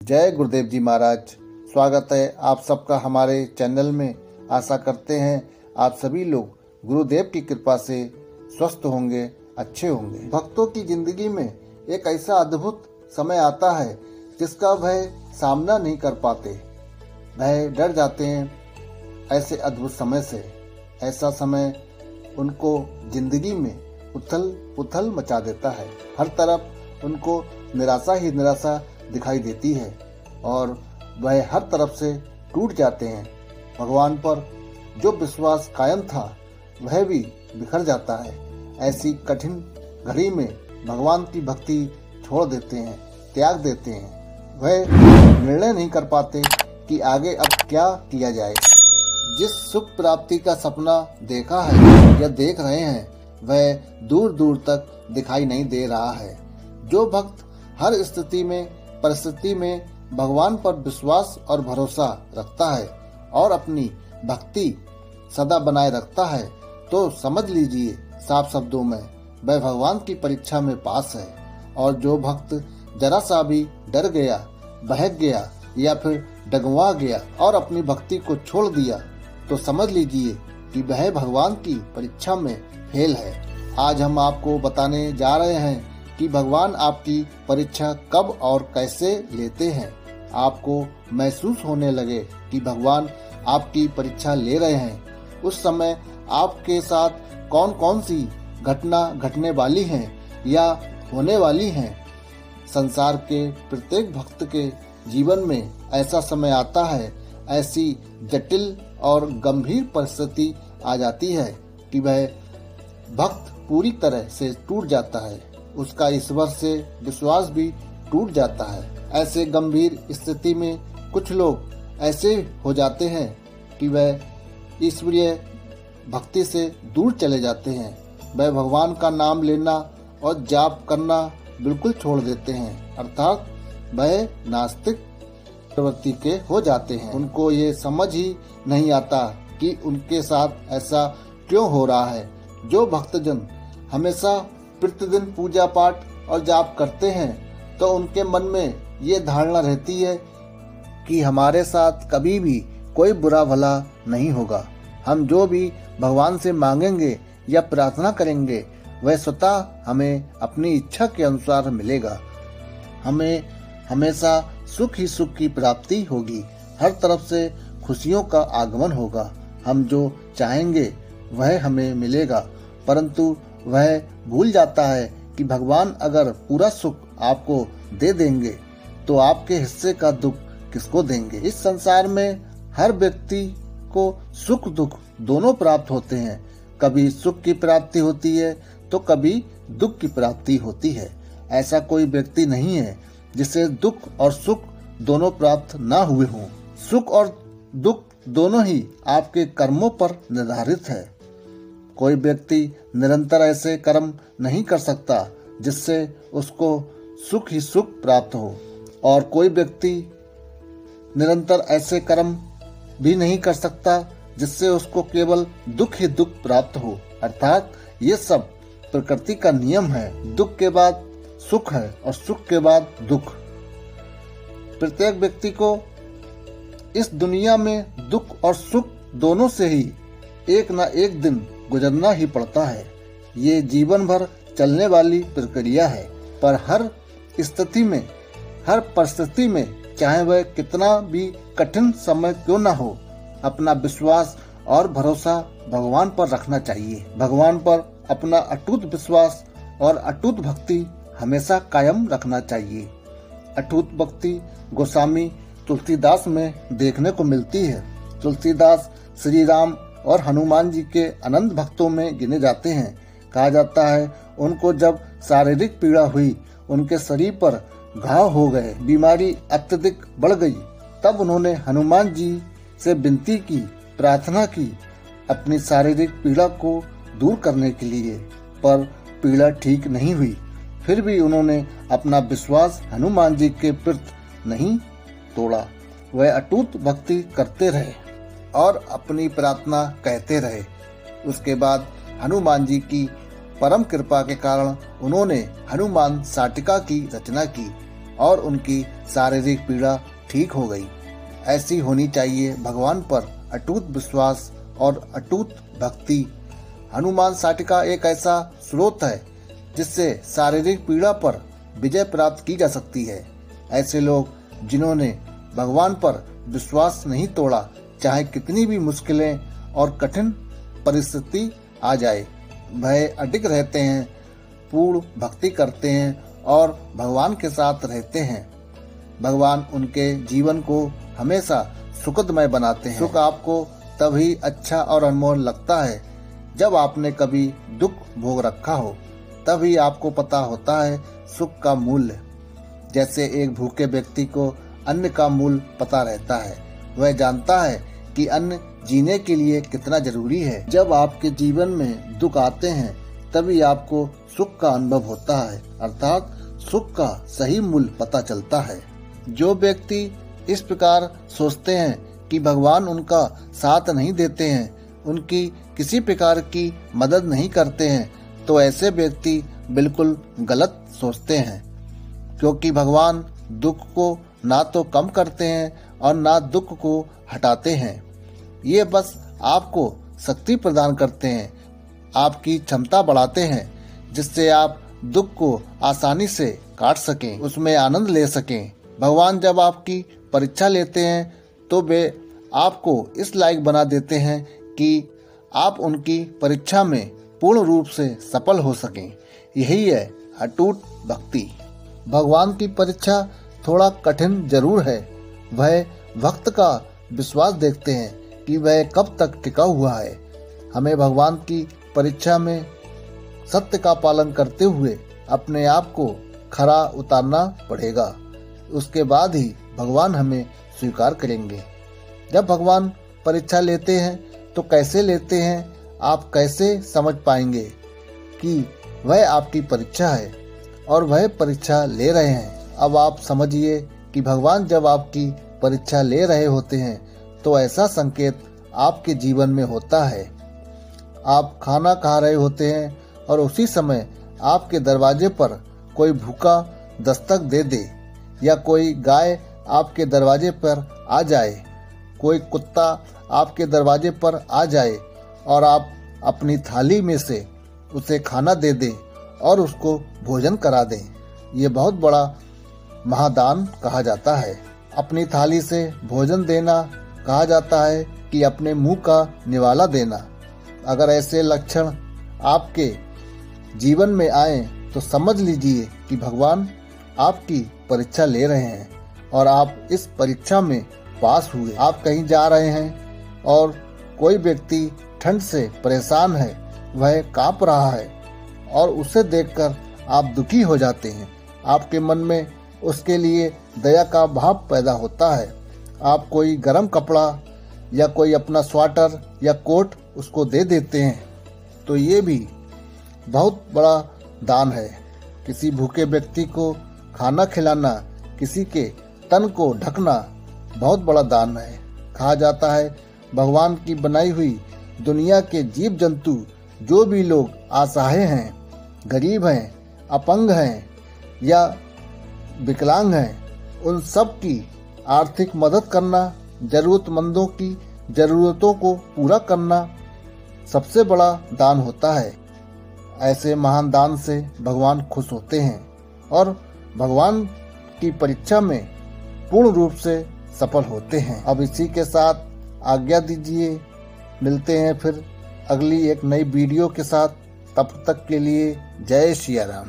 जय गुरुदेव जी महाराज। स्वागत है आप सबका हमारे चैनल में। आशा करते हैं आप सभी लोग गुरुदेव की कृपा से स्वस्थ होंगे, अच्छे होंगे। भक्तों की जिंदगी में एक ऐसा अद्भुत समय आता है जिसका वह सामना नहीं कर पाते, वह डर जाते हैं ऐसे अद्भुत समय से। ऐसा समय उनको जिंदगी में उथल पुथल मचा देता है। हर तरफ उनको निराशा ही निराशा दिखाई देती है और वह हर तरफ से टूट जाते हैं। भगवान पर जो विश्वास कायम था वह भी बिखर जाता है। ऐसी कठिन घड़ी में भगवान की भक्ति छोड़ देते हैं, त्याग देते हैं। वह निर्णय नहीं कर पाते कि आगे अब क्या किया जाए। जिस सुख प्राप्ति का सपना देखा है या देख रहे हैं वह दूर दूर तक दिखाई नहीं दे रहा है। जो भक्त हर स्थिति में परिस्थिति में भगवान पर विश्वास और भरोसा रखता है और अपनी भक्ति सदा बनाए रखता है तो समझ लीजिए साफ शब्दों में वह भगवान की परीक्षा में पास है। और जो भक्त जरा सा भी डर गया, बहक गया या फिर डगमगा गया और अपनी भक्ति को छोड़ दिया तो समझ लीजिए कि वह भगवान की परीक्षा में फेल है। आज हम आपको बताने जा रहे हैं कि भगवान आपकी परीक्षा कब और कैसे लेते हैं। आपको महसूस होने लगे कि भगवान आपकी परीक्षा ले रहे हैं, उस समय आपके साथ कौन कौन सी घटना घटने वाली हैं या होने वाली हैं। संसार के प्रत्येक भक्त के जीवन में ऐसा समय आता है, ऐसी जटिल और गंभीर परिस्थिति आ जाती है कि वह भक्त पूरी तरह से टूट जाता है, उसका ईश्वर से विश्वास भी टूट जाता है। ऐसे गंभीर स्थिति में कुछ लोग ऐसे हो जाते हैं कि वह ईश्वरीय भक्ति से दूर चले जाते हैं। वह भगवान का नाम लेना और जाप करना बिल्कुल छोड़ देते हैं, अर्थात वह नास्तिक प्रवृत्ति के हो जाते हैं। उनको ये समझ ही नहीं आता कि उनके साथ ऐसा क्यों हो रहा है। जो भक्तजन हमेशा प्रतिदिन पूजा पाठ और जाप करते हैं तो उनके मन में ये धारणा रहती है कि हमारे साथ कभी भी कोई बुरा भला नहीं होगा। हम जो भी भगवान से मांगेंगे या प्रार्थना करेंगे वह स्वतः हमें अपनी इच्छा के अनुसार मिलेगा। हमें हमेशा सुख ही सुख की प्राप्ति होगी, हर तरफ से खुशियों का आगमन होगा। हम जो चाहेंगे वह हमें मिलेगा, परंतु वह भूल जाता है कि भगवान अगर पूरा सुख आपको दे देंगे तो आपके हिस्से का दुख किसको देंगे। इस संसार में हर व्यक्ति को सुख दुख दोनों प्राप्त होते हैं। कभी सुख की प्राप्ति होती है तो कभी दुख की प्राप्ति होती है। ऐसा कोई व्यक्ति नहीं है जिसे दुख और सुख दोनों प्राप्त ना हुए हों। सुख और दुख दोनों ही आपके कर्मों पर निर्धारित है। कोई व्यक्ति निरंतर ऐसे कर्म नहीं कर सकता जिससे उसको सुख ही सुख प्राप्त हो, और कोई व्यक्ति निरंतर ऐसे कर्म भी नहीं कर सकता जिससे उसको केवल दुख ही दुख प्राप्त हो। अर्थात ये सब प्रकृति का नियम है। दुख के बाद सुख है और सुख के बाद दुख। प्रत्येक व्यक्ति को इस दुनिया में दुख और सुख दोनों से ही एक न एक दिन गुजरना ही पड़ता है। ये जीवन भर चलने वाली प्रक्रिया है, पर हर स्थिति में, हर परिस्थिति में, चाहे वह कितना भी कठिन समय क्यों न हो, अपना विश्वास और भरोसा भगवान पर रखना चाहिए। भगवान पर अपना अटूट विश्वास और अटूट भक्ति हमेशा कायम रखना चाहिए। अटूट भक्ति गोस्वामी तुलसीदास में देखने को मिलती है। तुलसीदास श्री राम और हनुमान जी के अनंत भक्तों में गिने जाते हैं। कहा जाता है उनको जब शारीरिक पीड़ा हुई, उनके शरीर पर घाव हो गए, बीमारी अत्यधिक बढ़ गई, तब उन्होंने हनुमान जी से विनती की, प्रार्थना की अपनी शारीरिक पीड़ा को दूर करने के लिए, पर पीड़ा ठीक नहीं हुई। फिर भी उन्होंने अपना विश्वास हनुमान जी के प्रति नहीं तोड़ा। वह अटूट भक्ति करते रहे और अपनी प्रार्थना कहते रहे। उसके बाद हनुमान जी की परम कृपा के कारण उन्होंने हनुमान शाटिका की रचना की और उनकी शारीरिक पीड़ा ठीक हो गई। ऐसी होनी चाहिए भगवान पर अटूट विश्वास और अटूट भक्ति। हनुमान साटिका एक ऐसा स्रोत है जिससे शारीरिक पीड़ा पर विजय प्राप्त की जा सकती है। ऐसे लोग जिन्होंने भगवान पर विश्वास नहीं तोड़ा, चाहे कितनी भी मुश्किलें और कठिन परिस्थिति आ जाए, वह अडिग रहते हैं, पूर्ण भक्ति करते हैं और भगवान के साथ रहते हैं। भगवान उनके जीवन को हमेशा सुखदमय बनाते हैं। सुख आपको तभी अच्छा और अनमोल लगता है जब आपने कभी दुख भोग रखा हो, तभी आपको पता होता है सुख का मूल्य। जैसे एक भूखे व्यक्ति को अन्न का मूल्य पता रहता है, वह जानता है कि अन्न जीने के लिए कितना जरूरी है। जब आपके जीवन में दुख आते हैं तभी आपको सुख का अनुभव होता है, अर्थात सुख का सही मूल्य पता चलता है। जो व्यक्ति इस प्रकार सोचते हैं कि भगवान उनका साथ नहीं देते हैं, उनकी किसी प्रकार की मदद नहीं करते हैं, तो ऐसे व्यक्ति बिल्कुल गलत सोचते हैं, क्योंकि भगवान दुख को ना तो कम करते हैं और ना दुख को हटाते हैं। ये बस आपको शक्ति प्रदान करते हैं, आपकी क्षमता बढ़ाते हैं, जिससे आप दुख को आसानी से काट सकें, उसमें आनंद ले सकें। भगवान जब आपकी परीक्षा लेते हैं तो वे आपको इस लायक बना देते हैं कि आप उनकी परीक्षा में पूर्ण रूप से सफल हो सकें। यही है अटूट भक्ति। भगवान की परीक्षा थोड़ा कठिन जरूर है। वह भक्त का विश्वास देखते हैं कि वह कब तक टिका हुआ है। हमें भगवान की परीक्षा में सत्य का पालन करते हुए अपने आप को खरा उतारना पड़ेगा। उसके बाद ही भगवान हमें स्वीकार करेंगे। जब भगवान परीक्षा लेते हैं तो कैसे लेते हैं, आप कैसे समझ पाएंगे कि वह आपकी परीक्षा है और वह परीक्षा ले रहे हैं। अब आप समझिए कि भगवान जब आपकी परीक्षा ले रहे होते हैं तो ऐसा संकेत आपके जीवन में होता है। आप खाना खा रहे होते हैं और उसी समय आपके दरवाजे पर कोई भूखा दस्तक दे दे, या कोई गाय आपके दरवाजे पर आ जाए, कोई कुत्ता आपके दरवाजे पर आ जाए और आप अपनी थाली में से उसे खाना दे दें और उसको भोजन करा दें, ये बहुत बड़ा महादान कहा जाता है। अपनी थाली से भोजन देना कहा जाता है कि अपने मुंह का निवाला देना। अगर ऐसे लक्षण आपके जीवन में आए तो समझ लीजिए कि भगवान आपकी परीक्षा ले रहे हैं और आप इस परीक्षा में पास हुए। आप कहीं जा रहे हैं और कोई व्यक्ति ठंड से परेशान है, वह कांप रहा है और उसे देखकर आप दुखी हो जाते हैं। आपके मन में उसके लिए दया का भाव पैदा होता है। आप कोई गर्म कपड़ा या कोई अपना स्वेटर या कोट उसको दे देते हैं, तो ये भी बहुत बड़ा दान है। किसी भूखे व्यक्ति को खाना खिलाना, किसी के तन को ढकना बहुत बड़ा दान है। कहा जाता है भगवान की बनाई हुई दुनिया के जीव जंतु, जो भी लोग असहाय हैं, गरीब हैं, अपंग हैं या विकलांग हैं, उन सब की आर्थिक मदद करना, जरूरतमंदों की जरूरतों को पूरा करना सबसे बड़ा दान होता है। ऐसे महान दान से भगवान खुश होते हैं और भगवान की परीक्षा में पूर्ण रूप से सफल होते हैं। अब इसी के साथ आज्ञा दीजिए, मिलते हैं फिर अगली एक नई वीडियो के साथ। तब तक के लिए जय सिया राम।